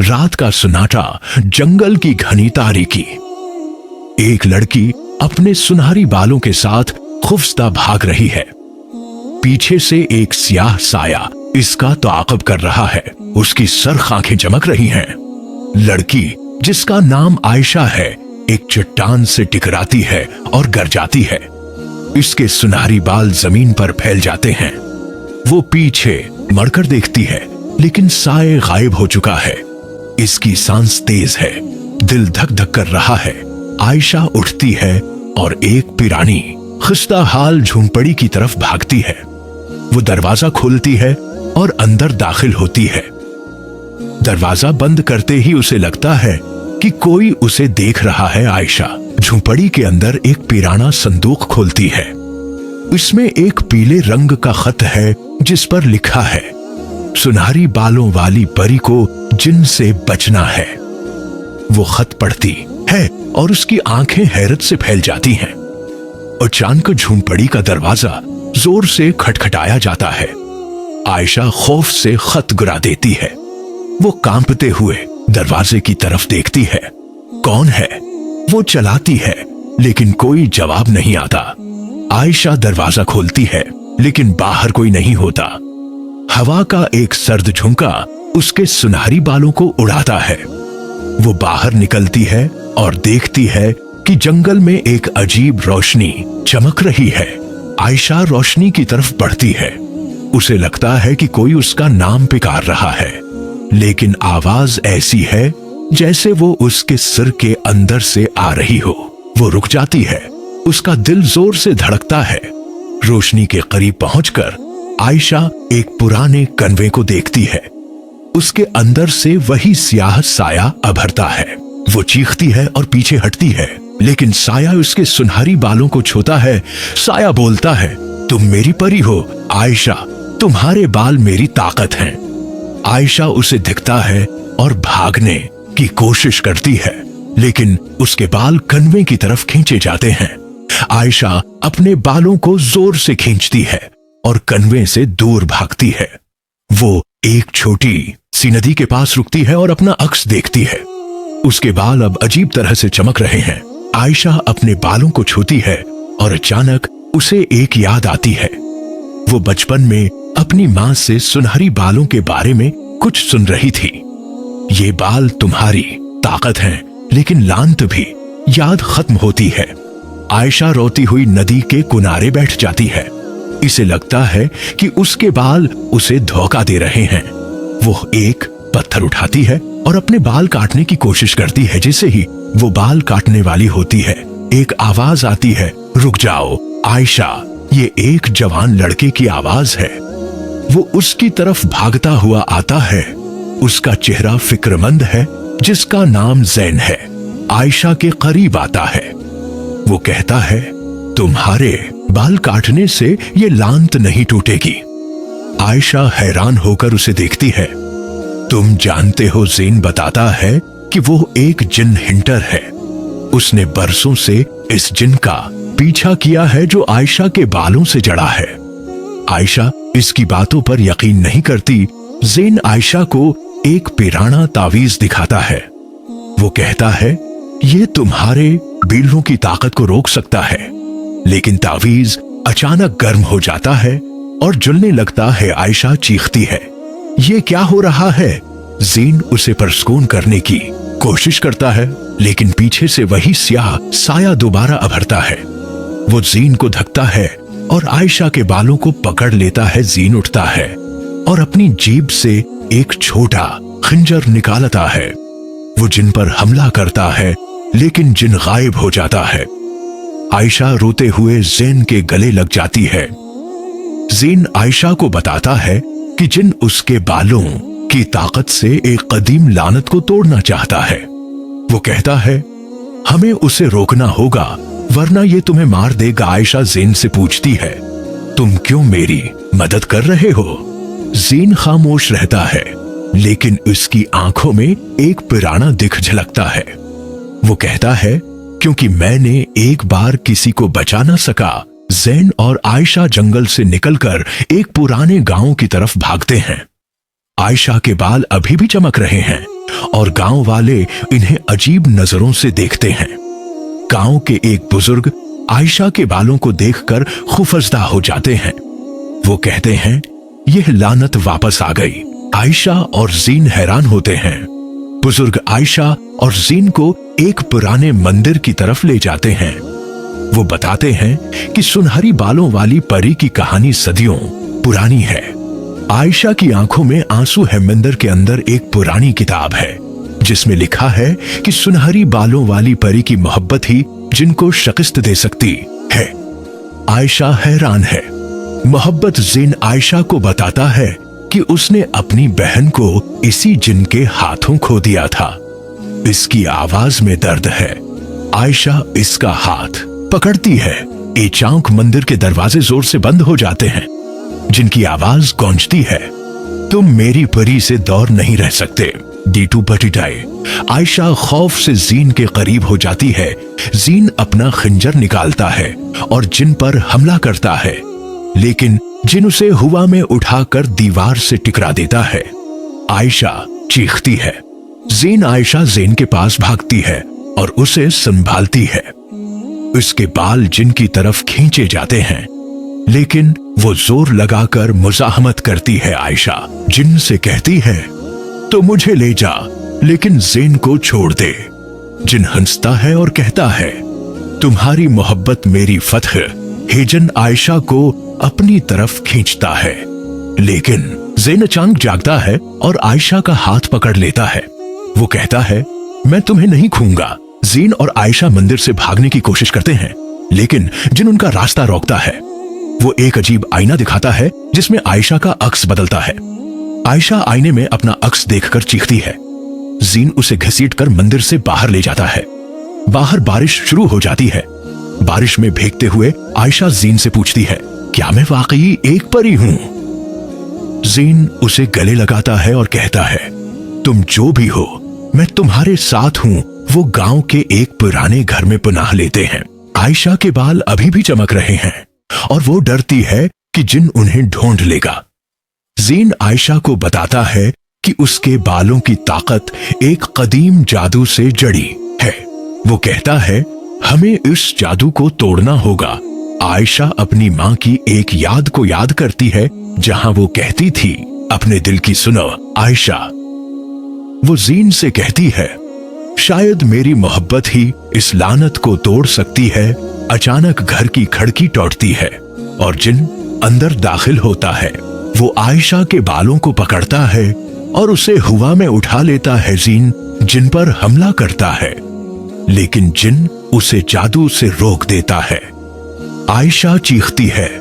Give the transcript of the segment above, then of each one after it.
रात का सन्नाटा, जंगल की घनी तारीकी। एक लड़की अपने सुनहरी बालों के साथ खौफजदा भाग रही है। पीछे से एक सियाह साया इसका ताक़ब कर रहा है। उसकी सरख आंखें चमक रही हैं। लड़की, जिसका नाम आयशा है, एक चट्टान से टकराती है और गर जाती है। इसके सुनहरी बाल जमीन पर फैल जाते हैं। वो पीछे मड़कर देखती है, लेकिन साए गायब हो चुका है। इसकी सांस तेज है, दिल धक धक कर रहा है। आयशा उठती है और एक पिरानी खस्ता हाल झोंपड़ी की तरफ भागती है। वो दरवाजा खोलती है और अंदर दाखिल होती है। दरवाजा बंद करते ही उसे लगता है कि कोई उसे देख रहा है। आयशा झोंपड़ी के अंदर एक पिराना संदूक खोलती है। इसमें एक पीले रंग का खत है जिस पर लिखा है, सुनहरी बालों वाली परी को जिन से बचना है। वो खत पढ़ती है और उसकी आंखें हैरत से फैल जाती हैं। अचानक झोंपड़ी का दरवाजा जोर से खटखटाया जाता है। आयशा खौफ से खत गिरा देती है। वो कांपते हुए दरवाजे की तरफ देखती है। कौन है? वो चलाती है, लेकिन कोई जवाब नहीं आता। आयशा दरवाजा खोलती है, लेकिन बाहर कोई नहीं होता। हवा का एक सर्द झोंका उसके सुनहरी बालों को उड़ाता है। वो बाहर निकलती है और देखती है कि जंगल में एक अजीब रोशनी चमक रही है। आयशा रोशनी की तरफ बढ़ती है। उसे लगता है कि कोई उसका नाम पुकार रहा है, लेकिन आवाज ऐसी है जैसे वो उसके सिर के अंदर से आ रही हो। वो रुक जाती है। उसका दिल जोर से धड़कता है। रोशनी के करीब पहुंचकर आयशा एक पुराने कन्वे को देखती है। उसके अंदर से वही स्याह साया अभरता है। वो चीखती है और पीछे हटती है, लेकिन साया उसके सुनहरी बालों को छूता है। साया बोलता है, तुम मेरी परी हो आयशा, तुम्हारे बाल मेरी ताकत हैं। आयशा उसे दिखता है और भागने की कोशिश करती है, लेकिन उसके बाल कन्वे की तरफ खींचे जाते हैं। आयशा अपने बालों को जोर से खींचती है और कन्वे से दूर भागती है। वो एक छोटी सी नदी के पास रुकती है और अपना अक्स देखती है। उसके बाल अब अजीब तरह से चमक रहे हैं। आयशा अपने बालों को छूती है और अचानक उसे एक याद आती है। वो बचपन में अपनी माँ से सुनहरी बालों के बारे में कुछ सुन रही थी। ये बाल तुम्हारी ताकत हैं, लेकिन लानत भी। याद खत्म होती है। आयशा रोती हुई नदी के किनारे बैठ जाती है। इसे लगता है कि उसके बाल उसे धोखा दे रहे हैं। वो एक पत्थर उठाती है और अपने बाल काटने की कोशिश करती है। जैसे ही वो बाल काटने वाली होती है, एक आवाज आती है, रुक जाओ आयशा। ये एक जवान लड़के की आवाज है। वो उसकी तरफ भागता हुआ आता है। उसका चेहरा फिक्रमंद है, जिसका नाम जैन है। आयशा के करीब आता है। वो कहता है, तुम्हारे बाल काटने से ये लांत नहीं टूटेगी। आयशा हैरान होकर उसे देखती है। तुम जानते हो, ज़ेन बताता है कि वो एक जिन हिंटर है। उसने बरसों से इस जिन का पीछा किया है जो आयशा के बालों से जड़ा है। आयशा इसकी बातों पर यकीन नहीं करती। ज़ेन आयशा को एक पिराना तावीज दिखाता है। वो कहता है, ये तुम्हारे बिल्लों की ताकत को रोक सकता है। लेकिन तावीज अचानक गर्म हो जाता है और जलने लगता है। आयशा चीखती है, ये क्या हो रहा है? ज़ेन उसे परसकून करने की कोशिश करता है, लेकिन पीछे से वही स्याह साया दोबारा अभरता है। वो ज़ेन को धकता है और आयशा के बालों को पकड़ लेता है। ज़ेन उठता है और अपनी जीभ से एक छोटा खंजर निकालता है। वो जिन पर हमला करता है, लेकिन जिन गायब हो जाता है। आयशा रोते हुए ज़ेन के गले लग जाती है। ज़ेन आयशा को बताता है कि जिन उसके बालों की ताकत से एक कदीम लानत को तोड़ना चाहता है। वो कहता है, हमें उसे रोकना होगा, वरना ये तुम्हें मार देगा। आयशा ज़ेन से पूछती है, तुम क्यों मेरी मदद कर रहे हो? ज़ेन खामोश रहता है, लेकिन उसकी आंखों में एक पिराना दिख झलकता है। वो कहता है, क्योंकि मैंने एक बार किसी को बचा ना सका। ज़ेन और आयशा जंगल से निकलकर एक पुराने गांव की तरफ भागते हैं। आयशा के बाल अभी भी चमक रहे हैं और गांव वाले इन्हें अजीब नजरों से देखते हैं। गांव के एक बुजुर्ग आयशा के बालों को देखकर खौफजदा हो जाते हैं। वो कहते हैं, यह लानत वापस आ गई। आयशा और जीन हैरान होते हैं। बुजुर्ग आयशा और जीन को एक पुराने मंदिर की तरफ ले जाते हैं। वो बताते हैं कि सुनहरी बालों वाली परी की कहानी सदियों पुरानी है। आयशा की आंखों में आंसू है। मंदिर के अंदर एक पुरानी किताब है जिसमें लिखा है कि सुनहरी बालों वाली परी की मोहब्बत ही जिनको शिकस्त दे सकती है। आयशा हैरान है। मोहब्बत जीन आयशा को बताता है कि उसने अपनी बहन को इसी जिन के हाथों खो दिया था। इसकी आवाज में दर्द है। आयशा इसका हाथ पकड़ती है। एचांक मंदिर के दरवाजे जोर से बंद हो जाते हैं। जिनकी आवाज गूंजती है, तुम मेरी परी से दूर नहीं रह सकते। डीटू बटीटाई। आयशा खौफ से जीन के करीब हो जाती है। जीन अपना खंजर निकालता है और जिन पर हमला करता है, लेकिन जिन उसे हवा में उठाकर दीवार से टकरा देता है। आयशा चीखती है। जीन आयशा जीन के पास भागती है और उसे संभालती है। उसके बाल जिन की तरफ खींचे जाते हैं, लेकिन वो जोर लगाकर मुजाहमत करती है। आयशा जिन से कहती है, तो मुझे ले जा, लेकिन जीन को छोड़ दे। जिन हंसता है और कहता है, तुम्हारी मोहब्बत मेरी फतह। हेजन आयशा को अपनी तरफ खींचता है, लेकिन जीन अचानक जागता है और आयशा का हाथ पकड़ लेता है। वो कहता है, मैं तुम्हें नहीं खूंगा। जीन और आयशा मंदिर से भागने की कोशिश करते हैं, लेकिन जिन उनका रास्ता रोकता है। वो एक अजीब आईना दिखाता है जिसमें आयशा का अक्स बदलता है। आयशा आईने में अपना अक्स देखकर चीखती है। जीन उसे घसीटकर मंदिर से बाहर ले जाता है। बाहर बारिश शुरू हो जाती है। बारिश में भीगते हुए आयशा जीन से पूछती है, क्या मैं वाकई एक परी हूं? जीन उसे गले लगाता है और कहता है, तुम जो भी हो, मैं तुम्हारे साथ हूं। वो गांव के एक पुराने घर में पनाह लेते हैं। आयशा के बाल अभी भी चमक रहे हैं और वो डरती है कि जिन उन्हें ढूंढ लेगा। जीन आयशा को बताता है कि उसके बालों की ताकत एक कदीम जादू से जड़ी है। वो कहता है, हमें इस जादू को तोड़ना होगा। आयशा अपनी मां की एक याद को याद करती है, जहां वो कहती थी, अपने दिल की सुनो आयशा। वो जीन से कहती है, शायद मेरी मोहब्बत ही इस लानत को तोड़ सकती है। अचानक घर की खिड़की टूटती है और जिन अंदर दाखिल होता है। वो आयशा के बालों को पकड़ता है और उसे हवा में उठा लेता है। जीन जिन पर हमला करता है, लेकिन जिन उसे जादू से रोक देता है। आयशा चीखती है,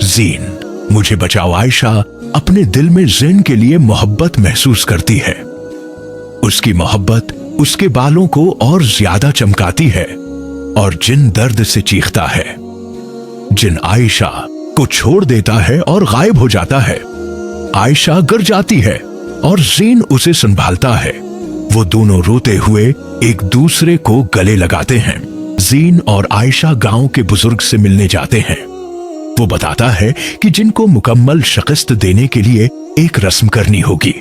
जीन मुझे बचाओ। आयशा अपने दिल में जिन के लिए मोहब्बत महसूस करती है। उसकी मोहब्बत उसके बालों को और ज्यादा चमकाती है और जिन दर्द से चीखता है। जिन आयशा को छोड़ देता है और गायब हो जाता है। आयशा गिर जाती है और जीन उसे संभालता है। वो दोनों रोते हुए एक दूसरे को गले लगाते हैं। जीन और आयशा गांव के बुजुर्ग से मिलने जाते हैं। वो बताता है कि जिनको मुकम्मल शिकस्त देने के लिए एक रस्म करनी होगी।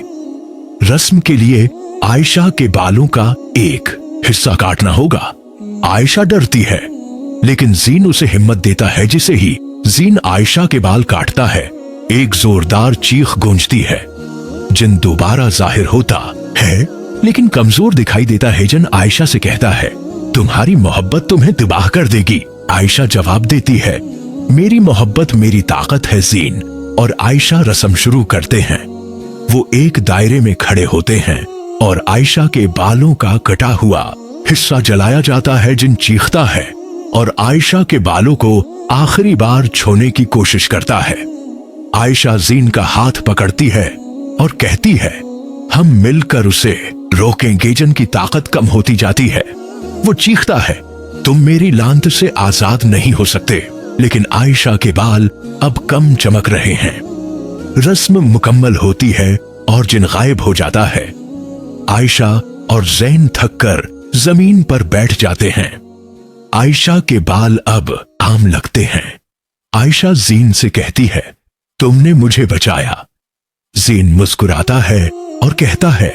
रस्म के लिए आयशा के बालों का एक हिस्सा काटना होगा। आयशा डरती है, लेकिन जीन उसे हिम्मत देता है। जिसे ही जीन आयशा के बाल काटता है, एक जोरदार चीख गूंजती है। जिन दोबारा जाहिर होता है, लेकिन कमजोर दिखाई देता है। जिन आयशा से कहता है, तुम्हारी मोहब्बत तुम्हें तबाह कर देगी। आयशा जवाब देती है, मेरी मोहब्बत मेरी ताकत है। जीन और आयशा रस्म शुरू करते हैं। वो एक दायरे में खड़े होते हैं और आयशा के बालों का कटा हुआ हिस्सा जलाया जाता है। जिन चीखता है और आयशा के बालों को आखिरी बार छूने की कोशिश करता है। आयशा जीन का हाथ पकड़ती है और कहती है, हम मिलकर उसे रोकेंगे। जिन की ताकत कम होती जाती है। वो चीखता है, तुम मेरी लांत से आजाद नहीं हो सकते। लेकिन आयशा के बाल अब कम चमक रहे हैं। रस्म मुकम्मल होती है और जिन गायब हो जाता है। आयशा और ज़ैन थककर जमीन पर बैठ जाते हैं। आयशा के बाल अब आम लगते हैं। आयशा जीन से कहती है, तुमने मुझे बचाया। ज़ीन मुस्कुराता है और कहता है,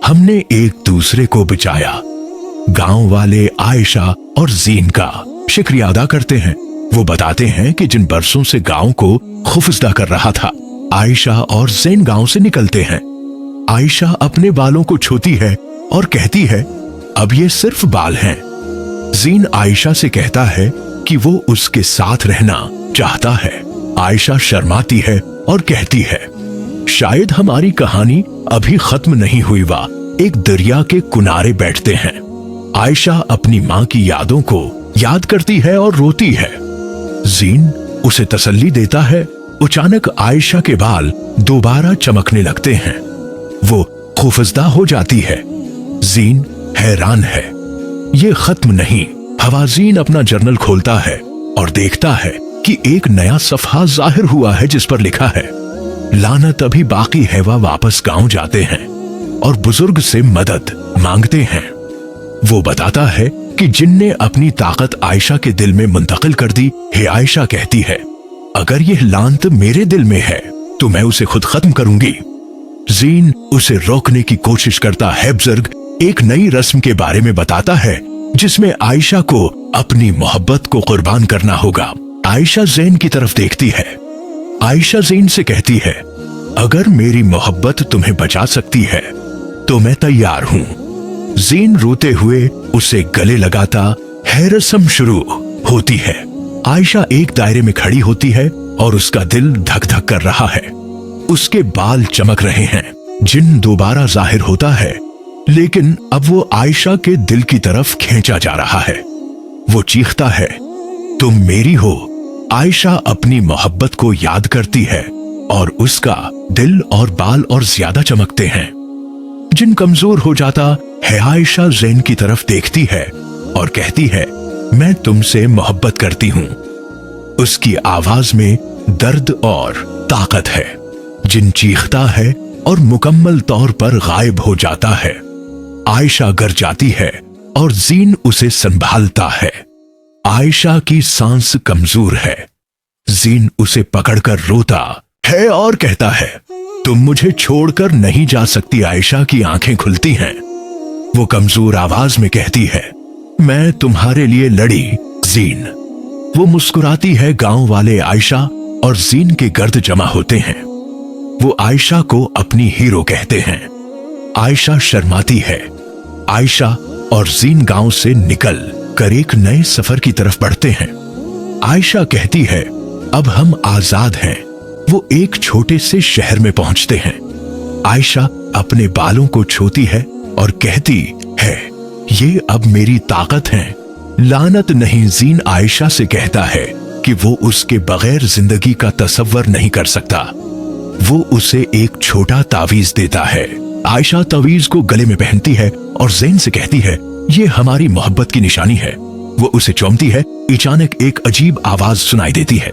हमने एक दूसरे को बचाया। गांव वाले आयशा और ज़ीन का शुक्रिया अदा करते हैं। वो बताते हैं कि जिन बरसों से गांव को खौफजदा कर रहा था, आयशा और ज़ीन गांव से निकलते हैं। आयशा अपने बालों को छूती है और कहती है, अब ये सिर्फ बाल हैं। ज़ीन आयशा से कहता है कि वो उसके साथ रहना चाहता है। आयशा शर्माती है और कहती है, शायद हमारी कहानी अभी खत्म नहीं हुई। वा एक दरिया के किनारे बैठते हैं। आयशा अपनी माँ की यादों को याद करती है और रोती है। ज़ीन उसे तसल्ली देता है। अचानक आयशा के बाल दोबारा चमकने लगते हैं। वो खौफजदा हो जाती है। ज़ीन हैरान है, ये खत्म नहीं। हवाज़ीन अपना जर्नल खोलता है और देखता है कि एक नया सफ़हा जाहिर हुआ है जिस पर लिखा है, लानत अभी बाकी है। वह वापस गांव जाते हैं और बुजुर्ग से मदद मांगते हैं। वो बताता है कि जिन ने अपनी ताकत आयशा के दिल में मुंतकिल कर दी है। आयशा कहती है, अगर यह लानत मेरे दिल में है तो मैं उसे खुद खत्म करूंगी। ज़ीन उसे रोकने की कोशिश करता है। बुजुर्ग एक नई रस्म के बारे में बताता है जिसमें आयशा को अपनी मोहब्बत को कुर्बान करना होगा। आयशा ज़ीन की तरफ देखती है। आयशा ज़ीन से कहती है, अगर मेरी मोहब्बत तुम्हें बचा सकती है तो मैं तैयार हूं। ज़ीन रोते हुए उसे गले लगाता है। रस्म शुरू होती है। आयशा एक दायरे में खड़ी होती है और उसका दिल धक धक कर रहा है। उसके बाल चमक रहे हैं। जिन दोबारा जाहिर होता है, लेकिन अब वो आयशा के दिल की तरफ खींचा जा रहा है। वो चीखता है, तुम मेरी हो। आयशा अपनी मोहब्बत को याद करती है और उसका दिल और बाल और ज्यादा चमकते हैं। जिन कमजोर हो जाता है। आयशा ज़ीन की तरफ देखती है और कहती है, मैं तुमसे मोहब्बत करती हूं। उसकी आवाज में दर्द और ताकत है। जिन चीखता है और मुकम्मल तौर पर गायब हो जाता है। आयशा गर जाती है और ज़ीन उसे संभालता है। आयशा की सांस कमजोर है। ज़ीन उसे पकड़कर रोता है और कहता है, तुम मुझे छोड़कर नहीं जा सकती। आयशा की आंखें खुलती हैं। वो कमजोर आवाज में कहती है, मैं तुम्हारे लिए लड़ी ज़ीन। वो मुस्कुराती है। गांव वाले आयशा और ज़ीन के गर्द जमा होते हैं। वो आयशा को अपनी हीरो कहते हैं। आयशा शर्माती है। आयशा और ज़ीन गांव से निकल कर एक नए सफर की तरफ बढ़ते हैं। आयशा कहती है, अब हम आजाद हैं। वो एक छोटे से शहर में पहुंचते हैं। आयशा अपने बालों को छूती है और कहती है, ये अब मेरी ताकत है। लानत नहीं। ज़ीन आयशा से कहता है कि वो उसके बगैर जिंदगी का तसव्वुर नहीं कर सकता। वो उसे एक छोटा तावीज देता है। आयशा तावीज को गले में पहनती है और ज़ीन से कहती है, ये हमारी मोहब्बत की निशानी है। वो उसे चूमती है। अचानक एक अजीब आवाज सुनाई देती है।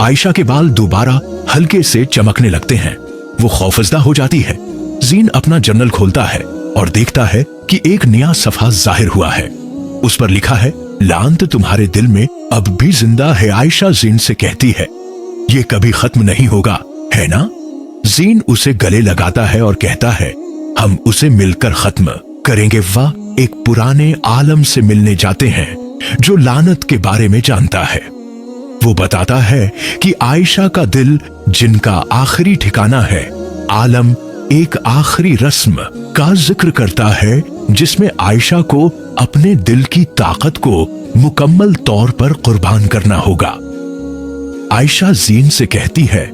आयशा के बाल दोबारा हल्के से चमकने लगते हैं। वो खौफजदा हो जाती है। ज़ीन अपना जर्नल खोलता है और देखता है कि एक नया सफ़हा जाहिर हुआ है। उस पर लिखा है, लानत तुम्हारे दिल में अब भी जिंदा है। आयशा ज़ीन से कहती है, ये कभी खत्म नहीं होगा, है ना? ज़ीन उसे गले लगाता है और कहता है, हम उसे मिलकर खत्म करेंगे। वाह एक पुराने आलम से मिलने जाते हैं जो लानत के बारे में जानता है। वो बताता है कि आयशा का दिल जिनका आखिरी ठिकाना है। आलम एक आखिरी रस्म का जिक्र करता है जिसमें आयशा को अपने दिल की ताकत को मुकम्मल तौर पर कुर्बान करना होगा। आयशा ज़ीन से कहती है,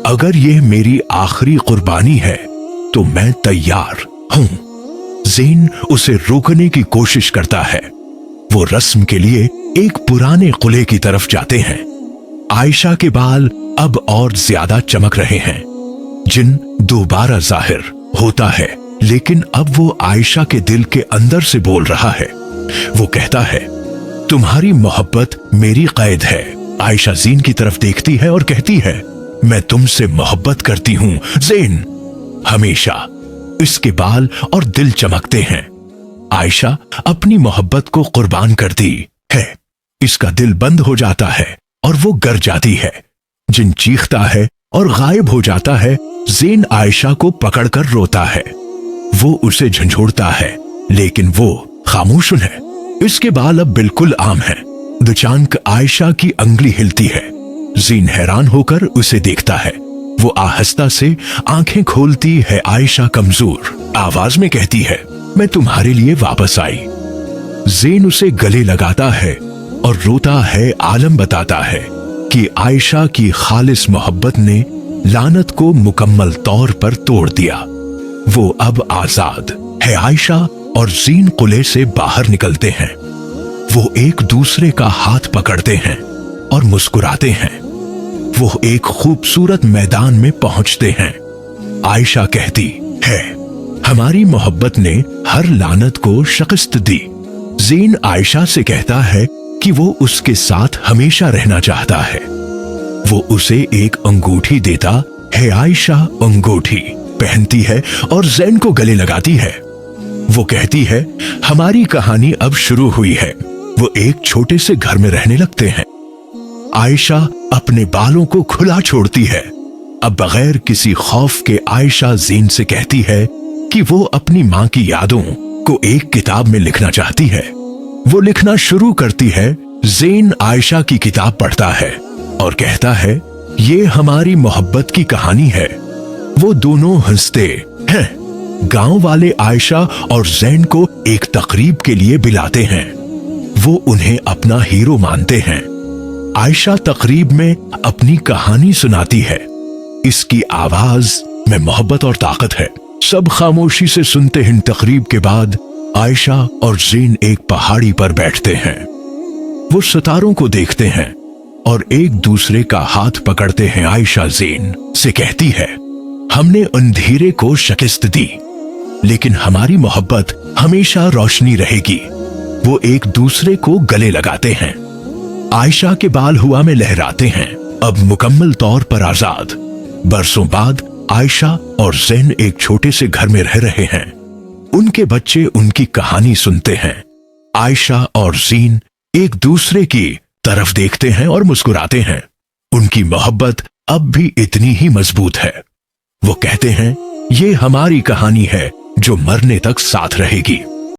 अगर यह मेरी आखिरी कुर्बानी है तो मैं तैयार हूं। ज़ीन उसे रोकने की कोशिश करता है। वो रस्म के लिए एक पुराने किले की तरफ जाते हैं। आयशा के बाल अब और ज्यादा चमक रहे हैं। जिन दोबारा जाहिर होता है, लेकिन अब वो आयशा के दिल के अंदर से बोल रहा है। वो कहता है, तुम्हारी मोहब्बत मेरी कैद है। आयशा ज़ीन की तरफ देखती है और कहती है, मैं तुमसे मोहब्बत करती हूं ज़ीन, हमेशा। इसके बाल और दिल चमकते हैं। आयशा अपनी मोहब्बत को कुर्बान करती है। इसका दिल बंद हो जाता है और वो गर जाती है। जिन चीखता है और गायब हो जाता है, ज़ेन आयशा को पकड़कर रोता है। वो उसे झंझोड़ता है, लेकिन वो खामोश है। इसके बाल अब बिल्कुल आम हैं। दुचानक आयशा की अंगुली हिलती है। ज़ेन हैरान होकर उसे देखता है। वो आहिस्ता से आंखें खोलती है। आयशा कमजोर आवाज में कहती है, मैं तुम्हारे लिए वापस आई। ज़ेन उसे गले लगाता है और रोता है। आलम बताता है कि आयशा की खालिस मोहब्बत ने लानत को मुकम्मल तौर पर तोड़ दिया। वो अब आजाद है। आयशा और ज़ेन कुले से बाहर निकलते हैं। वो एक दूसरे का हाथ पकड़ते हैं और मुस्कुराते हैं। वो एक खूबसूरत मैदान में पहुंचते हैं। आयशा कहती है, हमारी मोहब्बत ने हर लानत को शिकस्त दी। ज़ेन आयशा से कहता है कि वो उसके साथ हमेशा रहना चाहता है। वो उसे एक अंगूठी देता है। आयशा अंगूठी पहनती है और ज़ेन को गले लगाती है। वो कहती है, हमारी कहानी अब शुरू हुई है। वो एक छोटे से घर में रहने लगते हैं। आयशा अपने बालों को खुला छोड़ती है। अब बगैर किसी खौफ के आयशा ज़ेन से कहती है कि वो अपनी मां की यादों को एक किताब में लिखना चाहती है। वो लिखना शुरू करती है। ज़ेन आयशा की किताब पढ़ता है और कहता है, ये हमारी मोहब्बत की कहानी है। वो दोनों हंसते हैं। गांव वाले आयशा और ज़ेन को एक तकरीब के लिए बुलाते हैं। वो उन्हें अपना हीरो मानते हैं। आयशा तकरीब में अपनी कहानी सुनाती है। इसकी आवाज में मोहब्बत और ताकत है। सब खामोशी से सुनते हैं। तकरीब के बाद आयशा और ज़ेन एक पहाड़ी पर बैठते हैं। वो सितारों को देखते हैं और एक दूसरे का हाथ पकड़ते हैं। आयशा ज़ेन से कहती है, हमने अंधेरे को शिकस्त दी, लेकिन हमारी मोहब्बत हमेशा रोशनी रहेगी। वो एक दूसरे को गले लगाते हैं। आयशा के बाल हवा में लहराते हैं। अब मुकम्मल तौर पर आजाद। बरसों बाद आयशा और ज़ेन एक छोटे से घर में रह रहे हैं। उनके बच्चे उनकी कहानी सुनते हैं। आयशा और ज़ेन एक दूसरे की तरफ देखते हैं और मुस्कुराते हैं। उनकी मोहब्बत अब भी इतनी ही मजबूत है। वो कहते हैं, ये हमारी कहानी है जो मरने तक साथ रहेगी।